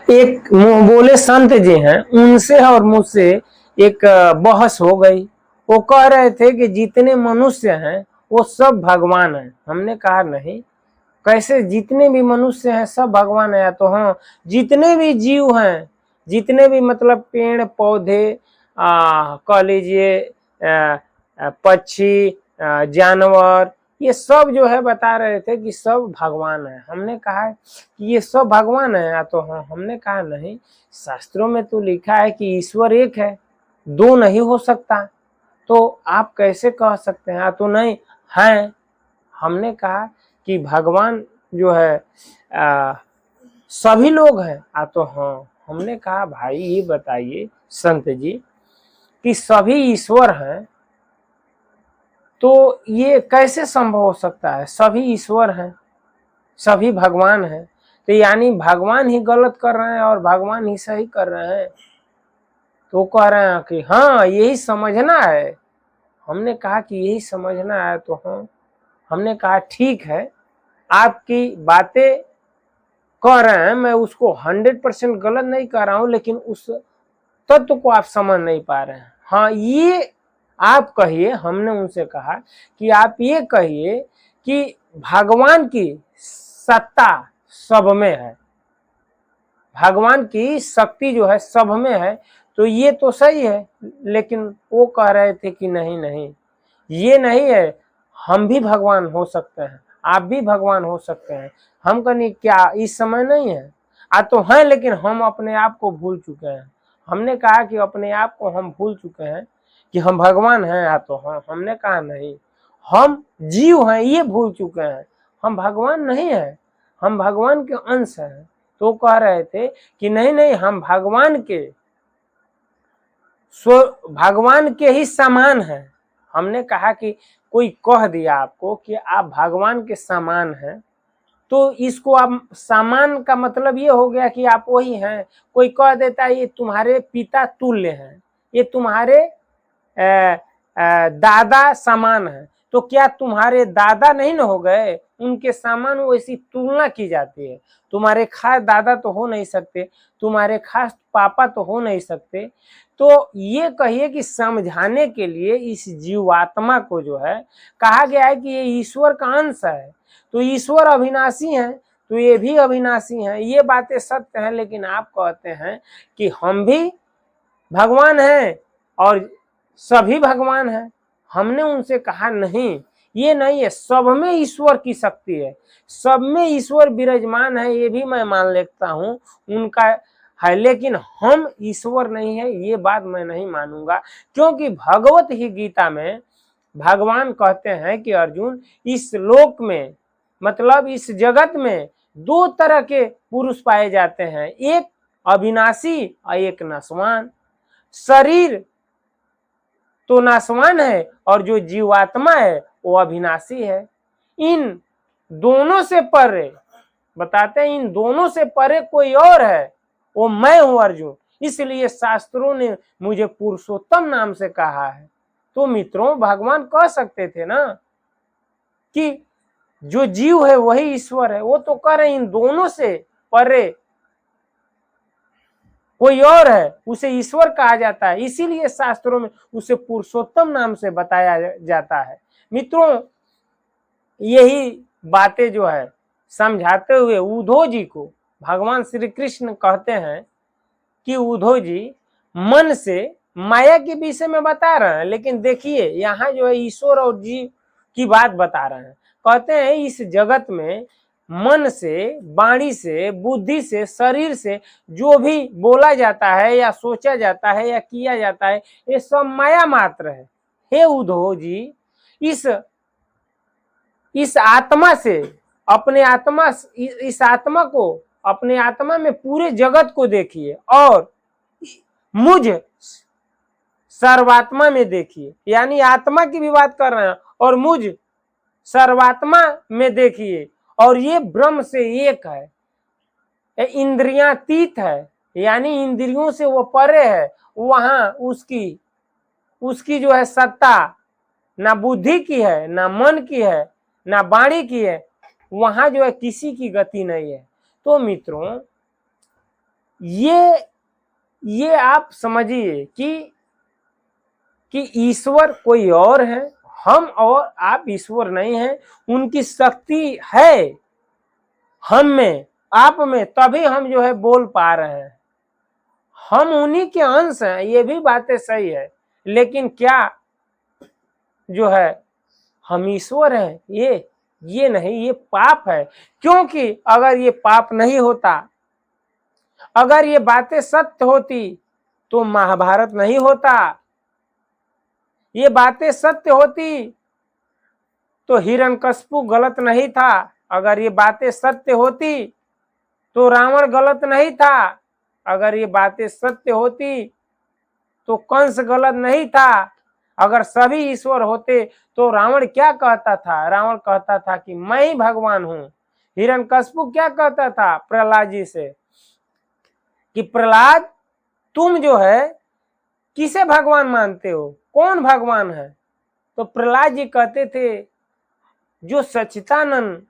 एक मुंह बोले संत जी हैं, उनसे और मुझसे एक बहस हो गई। वो कह रहे थे कि जितने मनुष्य हैं वो सब भगवान हैं। हमने कहा नहीं, कैसे जितने भी मनुष्य हैं सब भगवान है? तो हाँ, जितने भी जीव हैं, जितने भी मतलब पेड़ पौधे, कह लीजिए पक्षी, जानवर, ये सब जो है बता रहे थे कि सब भगवान है। हमने कहा कि ये सब भगवान है? तो हाँ, हमने कहा नहीं, शास्त्रों में तो लिखा है कि ईश्वर एक है, दो नहीं हो सकता, तो आप कैसे कह सकते हैं? तो नहीं है। हमने कहा कि भगवान जो है सभी लोग हैं। तो हाँ, हमने कहा भाई ये बताइए संत जी कि सभी ईश्वर हैं तो ये कैसे संभव हो सकता है? सभी ईश्वर हैं, सभी भगवान हैं, तो यानी भगवान ही गलत कर रहे हैं और भगवान ही सही कर रहे हैं? तो कह रहे हैं कि हाँ यही समझना है। हमने कहा कि यही समझना है। तो हाँ, हमने कहा ठीक है, आपकी बातें कह रहे हैं, मैं उसको 100% गलत नहीं कह रहा हूं, लेकिन उस तत्व को आप समझ नहीं पा रहे हैं। हाँ ये आप कहिए, हमने उनसे कहा कि आप ये कहिए कि भगवान की सत्ता सब में है, भगवान की शक्ति जो है सब में है, तो ये तो सही है। लेकिन वो कह रहे थे कि नहीं नहीं, ये नहीं है, हम भी भगवान हो सकते हैं, आप भी भगवान हो सकते हैं। हम कहनी क्या इस समय नहीं है? तो हैं, लेकिन हम अपने आप को भूल चुके हैं। हमने कहा कि अपने आप को हम भूल चुके हैं कि हम भगवान हैं। तो हाँ, हमने कहा नहीं, हम जीव हैं ये भूल चुके हैं, हम भगवान नहीं है, हम भगवान के अंश हैं। तो कह रहे थे कि नहीं नहीं, हम भगवान के ही समान हैं। हमने कहा कि कोई कह दिया आपको कि आप भगवान के समान हैं, तो इसको आप समान का मतलब ये हो गया कि आप वही हैं। कोई कह देता है ये तुम्हारे पिता तुल्य हैं, ये तुम्हारे दादा समान है, तो क्या तुम्हारे दादा नहीं न हो गए? उनके समान वैसी तुलना की जाती है। तुम्हारे खास दादा तो हो नहीं सकते, तुम्हारे खास पापा तो हो नहीं सकते। तो ये कहिए कि समझाने के लिए इस जीवात्मा को जो है कहा गया है कि ये ईश्वर का अंश है, तो ईश्वर अविनाशी है, तो ये भी अविनाशी है। ये बातें सत्य हैं, लेकिन आप कहते हैं कि हम भी भगवान हैं और सभी भगवान हैं। हमने उनसे कहा नहीं, ये नहीं है, सब में ईश्वर की शक्ति है, सब में ईश्वर विराजमान है, ये भी मैं मान लेता हूँ उनका है, लेकिन हम ईश्वर नहीं है, ये बात मैं नहीं मानूंगा। क्योंकि भगवत ही गीता में भगवान कहते हैं कि अर्जुन, इस लोक में मतलब इस जगत में दो तरह के पुरुष पाए जाते हैं, एक अविनाशी और एक नाशवान। शरीर तो नाशवान है और जो जीवात्मा है वो अविनाशी है। इन दोनों से परे, बताते हैं इन दोनों से परे कोई और है, वो मैं हूं अर्जुन। इसलिए शास्त्रों ने मुझे पुरुषोत्तम नाम से कहा है। तो मित्रों, भगवान कह सकते थे ना कि जो जीव है वही ईश्वर है। वो तो कह रहे इन दोनों से परे कोई और है, उसे ईश्वर कहा जाता है, इसीलिए शास्त्रों में उसे पुरुषोत्तम नाम से बताया जाता है। मित्रों, यही बातें जो है समझाते हुए उद्धव जी को भगवान श्री कृष्ण कहते हैं कि उद्धव जी मन से माया के विषय में बता रहे हैं, लेकिन देखिए यहाँ जो है ईश्वर और जीव की बात बता रहे हैं। कहते हैं इस जगत में मन से, वाणी से, बुद्धि से, शरीर से जो भी बोला जाता है या सोचा जाता है या किया जाता है, ये सब माया मात्र है। हे उद्धव जी, इस आत्मा से, अपने आत्मा, इस आत्मा को, अपने आत्मा में पूरे जगत को देखिए और मुझ सर्वात्मा में देखिए। यानी आत्मा की भी बात कर रहे हैं और मुझ सर्वात्मा में देखिए, और ये ब्रह्म से एक है, इंद्रियातीत है, यानी इंद्रियों से वो परे है। वहां उसकी जो है सत्ता ना बुद्धि की है, ना मन की है, ना वाणी की है, वहां जो है किसी की गति नहीं है। तो मित्रों, ये आप समझिए कि ईश्वर कोई और है, हम और आप ईश्वर नहीं हैं। उनकी शक्ति है हम में, आप में, तभी हम जो है बोल पा रहे हैं। हम उन्हीं के अंश हैं, ये भी बातें सही है, लेकिन क्या जो है हम ईश्वर हैं? ये नहीं, ये पाप है। क्योंकि अगर ये पाप नहीं होता, अगर ये बातें सत्य होती तो महाभारत नहीं होता। ये बातें सत्य होती तो हिरण्यकशिपु गलत नहीं था। अगर ये बातें सत्य होती तो रावण गलत नहीं था। अगर ये बातें सत्य होती तो कंस गलत नहीं था। अगर सभी ईश्वर होते तो रावण क्या कहता था? रावण कहता था कि मैं ही भगवान हूं। हिरण्यकशिपु क्या कहता था प्रहलाद जी से कि प्रहलाद तुम जो है किसे भगवान मानते हो? कौन भगवान है? तो प्रहलाद जी कहते थे जो सच्चिदानंद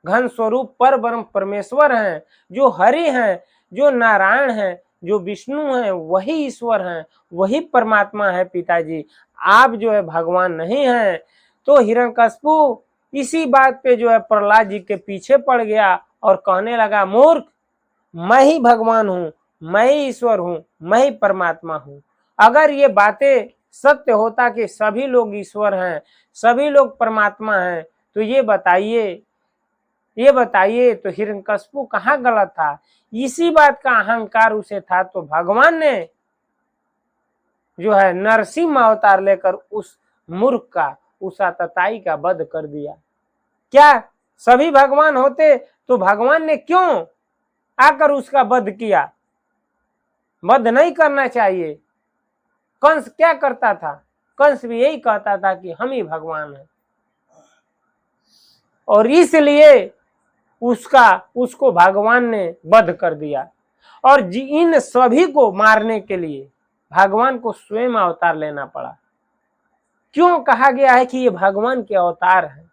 घन स्वरूप पर ब्रह्म परमेश्वर हैं, जो हरि हैं, जो नारायण हैं, जो विष्णु हैं, वही ईश्वर हैं, वही परमात्मा है पिताजी। आप जो है भगवान नहीं हैं। तो हिरण्यकशिपु इसी बात पे जो है प्रहलाद जी के पीछे पड़ गया और कहने लगा मूर्ख, मैं ही भगवान हूं, मैं ही ईश्वर हूं, मैं ही परमात्मा हूं। अगर ये बातें सत्य होता कि सभी लोग ईश्वर हैं, सभी लोग परमात्मा हैं, तो ये बताइए तो हिरण्यकशिपु कहाँ गलत था? इसी बात का अहंकार उसे था, तो भगवान ने जो है नरसिंह अवतार लेकर उस मूर्ख का, उस आतताई का वध कर दिया। क्या सभी भगवान होते तो भगवान ने क्यों आकर उसका वध किया? वध नहीं करना चाहिए। कंस क्या करता था? कंस भी यही कहता था कि हम ही भगवान हैं, और इसलिए उसको भगवान ने वध कर दिया। और इन सभी को मारने के लिए भगवान को स्वयं अवतार लेना पड़ा। क्यों कहा गया है कि ये भगवान के अवतार हैं?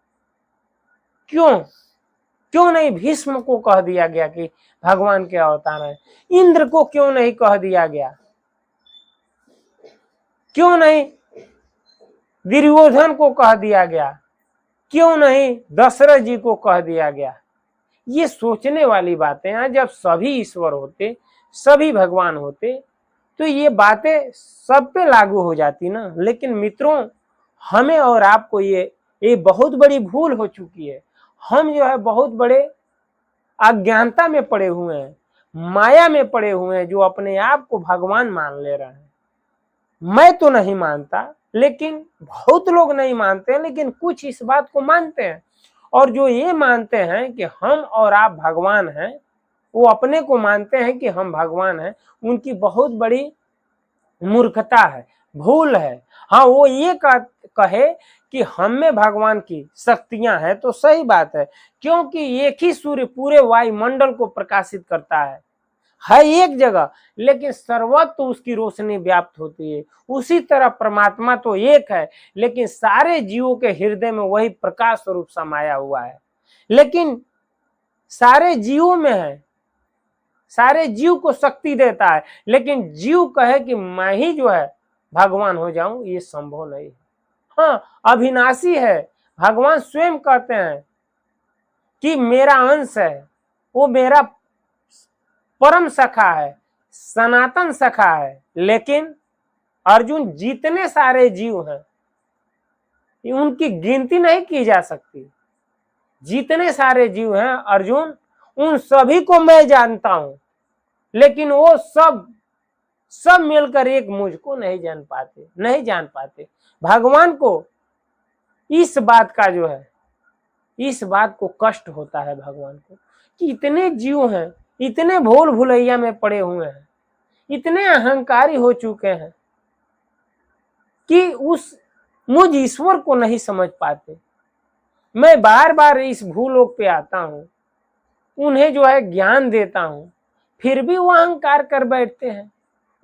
क्यों नहीं भीष्म को कह दिया गया कि भगवान के अवतार हैं? इंद्र को क्यों नहीं कह दिया गया? क्यों नहीं दुर्योधन को कह दिया गया? क्यों नहीं दशरथ जी को कह दिया गया? ये सोचने वाली बातें हैं। जब सभी ईश्वर होते, सभी भगवान होते, तो ये बातें सब पे लागू हो जाती ना। लेकिन मित्रों, हमें और आपको ये बहुत बड़ी भूल हो चुकी है। हम जो है बहुत बड़े अज्ञानता में पड़े हुए हैं, माया में पड़े हुए हैं, जो अपने आप को भगवान मान ले रहे हैं। मैं तो नहीं मानता, लेकिन बहुत लोग नहीं मानते हैं, लेकिन कुछ इस बात को मानते हैं। और जो ये मानते हैं कि हम और आप भगवान हैं, वो अपने को मानते हैं कि हम भगवान हैं, उनकी बहुत बड़ी मूर्खता है, भूल है। हाँ, वो ये कहे कि हम में भगवान की शक्तियां हैं तो सही बात है, क्योंकि एक ही सूर्य पूरे वायुमंडल को प्रकाशित करता है एक जगह, लेकिन सर्वत्र उसकी रोशनी व्याप्त होती है। उसी तरह परमात्मा तो एक है, लेकिन सारे जीवों के हृदय में वही प्रकाश स्वरूप समाया हुआ है। लेकिन सारे जीवों में है, सारे जीव को शक्ति देता है, लेकिन जीव कहे कि मैं ही जो है भगवान हो जाऊं, ये संभव नहीं है। हाँ, अविनाशी है। भगवान स्वयं कहते हैं कि मेरा अंश है, वो मेरा परम सखा है, सनातन सखा है। लेकिन अर्जुन, जितने सारे जीव हैं उनकी गिनती नहीं की जा सकती। जितने सारे जीव हैं अर्जुन, उन सभी को मैं जानता हूं, लेकिन वो सब मिलकर एक मुझको नहीं जान पाते। भगवान को इस बात का जो है, इस बात को कष्ट होता है भगवान को कि इतने जीव हैं, इतने भूल भुलैया में पड़े हुए हैं, इतने अहंकारी हो चुके हैं कि उस मुझ ईश्वर को नहीं समझ पाते। मैं बार बार इस भूलोक पे आता हूं, उन्हें जो है ज्ञान देता हूं, फिर भी वो अहंकार कर बैठते हैं।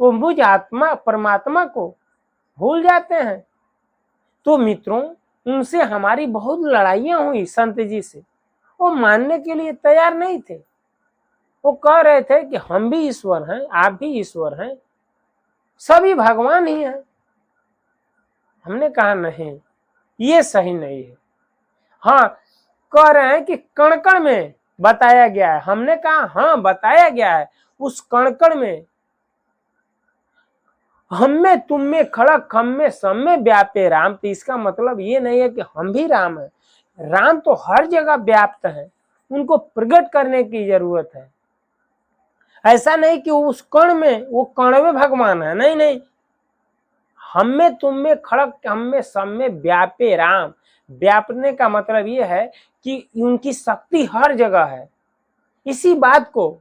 वो मुझ आत्मा परमात्मा को भूल जाते हैं। तो मित्रों, उनसे हमारी बहुत लड़ाइयां हुई संत जी से, वो मानने के लिए तैयार नहीं थे। वो कह रहे थे कि हम भी ईश्वर हैं, आप भी ईश्वर हैं, सभी भगवान ही हैं। हमने कहा नहीं, ये सही नहीं है। हाँ, कह रहे हैं कि कण कण में बताया गया है। हमने कहा हाँ बताया गया है, उस कण कण में हम में तुम में खड़क हम में सब में व्यापे राम। तो इसका मतलब ये नहीं है कि हम भी राम हैं, राम तो हर जगह व्याप्त है, उनको प्रकट करने की जरूरत है। ऐसा नहीं कि उस कण में वो कणवे भगवान है, नहीं नहीं, हम में तुम में खड़क हम में सब में व्यापे राम। व्यापने का मतलब ये है कि उनकी शक्ति हर जगह है। इसी बात को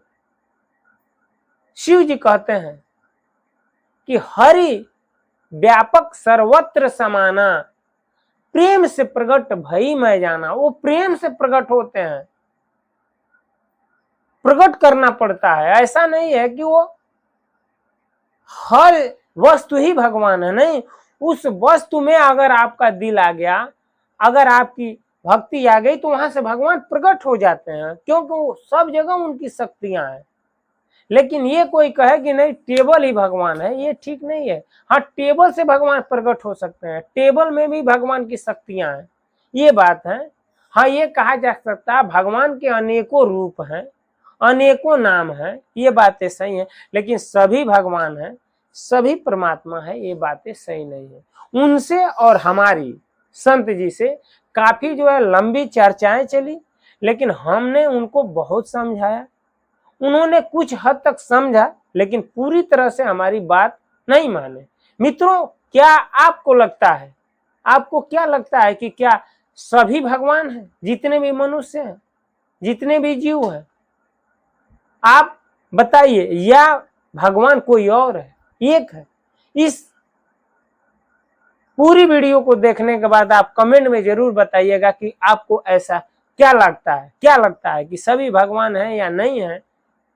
शिव जी कहते हैं कि हरि व्यापक सर्वत्र समाना, प्रेम से प्रकट भई मैं जाना। वो प्रेम से प्रकट होते हैं, प्रकट करना पड़ता है। ऐसा नहीं है कि वो हर वस्तु ही भगवान है, नहीं, उस वस्तु में अगर आपका दिल आ गया, अगर आपकी भक्ति आ गई तो वहां से भगवान प्रकट हो जाते हैं, क्योंकि वो सब जगह उनकी शक्तियां हैं। लेकिन ये कोई कहे कि नहीं टेबल ही भगवान है, ये ठीक नहीं है। हाँ, टेबल से भगवान प्रकट हो सकते हैं, टेबल में भी भगवान की शक्तियां हैं, ये बात है। हाँ, ये कहा जा सकता है भगवान के अनेकों रूप हैं, अनेकों नाम हैं, ये बातें सही हैं। लेकिन सभी भगवान हैं, सभी परमात्मा है, ये बातें सही नहीं है। उनसे और हमारी संत जी से काफी जो है लंबी चर्चाएं चली, लेकिन हमने उनको बहुत समझाया, उन्होंने कुछ हद तक समझा, लेकिन पूरी तरह से हमारी बात नहीं माने। मित्रों, क्या आपको लगता है, आपको क्या लगता है कि क्या सभी भगवान हैं, जितने भी मनुष्य हैं, जितने भी जीव हैं? आप बताइए, या भगवान कोई और है, एक है? इस पूरी वीडियो को देखने के बाद आप कमेंट में जरूर बताइएगा कि आपको ऐसा क्या लगता है, क्या लगता है कि सभी भगवान हैं या नहीं है।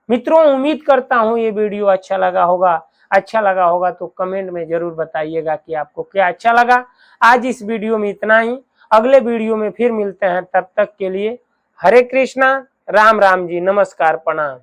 मित्रों, उम्मीद करता हूं ये वीडियो अच्छा लगा होगा। अच्छा लगा होगा तो कमेंट में जरूर बताइएगा कि आपको क्या अच्छा लगा। आज इस वीडियो में इतना ही, अगले वीडियो में फिर मिलते हैं। तब तक के लिए हरे कृष्णा, राम राम जी, नमस्कार, प्रणाम।